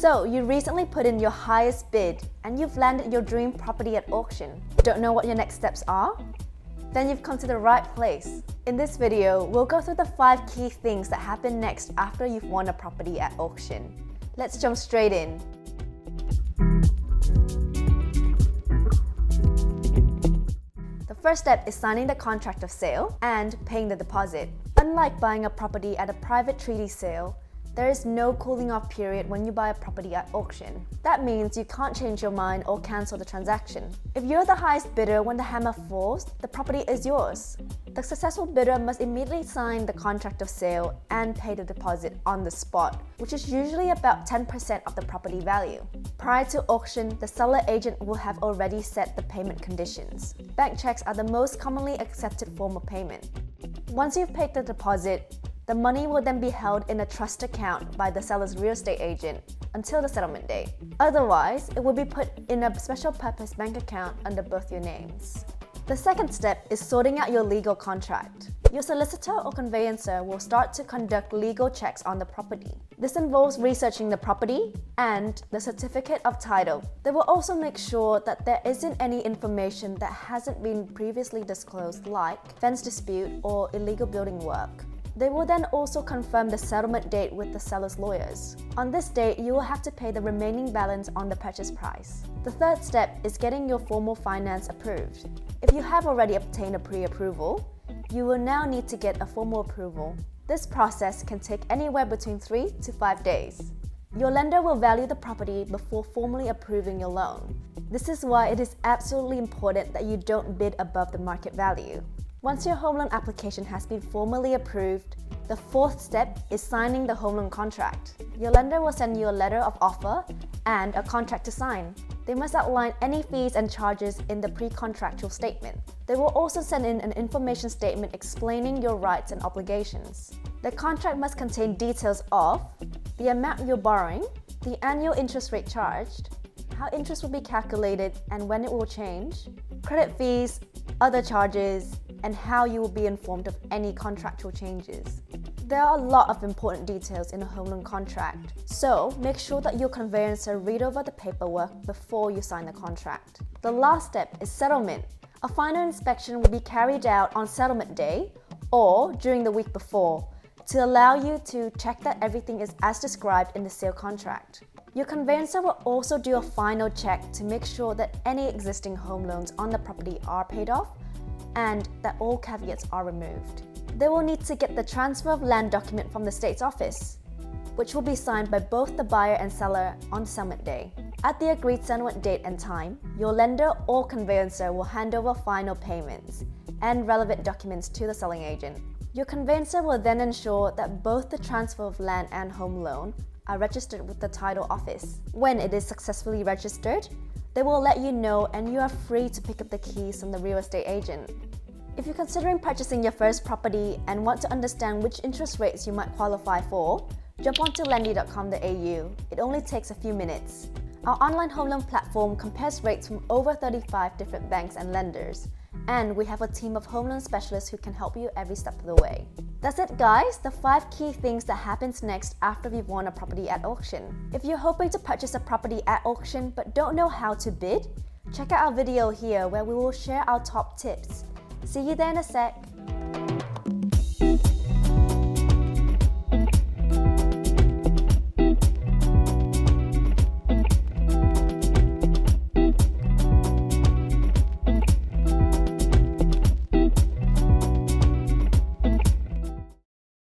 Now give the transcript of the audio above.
So, you recently put in your highest bid and you've landed your dream property at auction. Don't know what your next steps are? Then you've come to the right place. In this video, we'll go through the 5 key things that happen next after you've won a property at auction. Let's jump straight in. The first step is signing the contract of sale and paying the deposit. Unlike buying a property at a private treaty sale, there is no cooling off period when you buy a property at auction. That means you can't change your mind or cancel the transaction. If you're the highest bidder when the hammer falls, the property is yours. The successful bidder must immediately sign the contract of sale and pay the deposit on the spot, which is usually about 10% of the property value. Prior to auction, the seller agent will have already set the payment conditions. Bank checks are the most commonly accepted form of payment. Once you've paid the deposit, the money will then be held in a trust account by the seller's real estate agent until the settlement date. Otherwise, it will be put in a special purpose bank account under both your names. The second step is sorting out your legal contract. Your solicitor or conveyancer will start to conduct legal checks on the property. This involves researching the property and the certificate of title. They will also make sure that there isn't any information that hasn't been previously disclosed, like fence dispute or illegal building work. They will then also confirm the settlement date with the seller's lawyers. On this date, you will have to pay the remaining balance on the purchase price. The third step is getting your formal finance approved. If you have already obtained a pre-approval, you will now need to get a formal approval. This process can take anywhere between 3 to 5 days. Your lender will value the property before formally approving your loan. This is why it is absolutely important that you don't bid above the market value. Once your home loan application has been formally approved, the fourth step is signing the home loan contract. Your lender will send you a letter of offer and a contract to sign. They must outline any fees and charges in the pre-contractual statement. They will also send in an information statement explaining your rights and obligations. The contract must contain details of the amount you're borrowing, the annual interest rate charged, how interest will be calculated and when it will change, credit fees, other charges, and how you will be informed of any contractual changes. There are a lot of important details in a home loan contract, so make sure that your conveyancer read over the paperwork before you sign the contract. The last step is settlement. A final inspection will be carried out on settlement day or during the week before to allow you to check that everything is as described in the sale contract. Your conveyancer will also do a final check to make sure that any existing home loans on the property are paid off and that all caveats are removed. They will need to get the transfer of land document from the state's office, which will be signed by both the buyer and seller on the settlement day. At the agreed settlement date and time, your lender or conveyancer will hand over final payments and relevant documents to the selling agent. Your conveyancer will then ensure that both the transfer of land and home loan are registered with the title office. When it is successfully registered, they will let you know and you are free to pick up the keys from the real estate agent. If you're considering purchasing your first property and want to understand which interest rates you might qualify for, jump onto lendy.com.au. It only takes a few minutes. Our online home loan platform compares rates from over 35 different banks and lenders, and we have a team of home loan specialists who can help you every step of the way. That's it guys, the 5 key things that happens next after you've won a property at auction. If you're hoping to purchase a property at auction but don't know how to bid, check out our video here where we will share our top tips. See you there in a sec.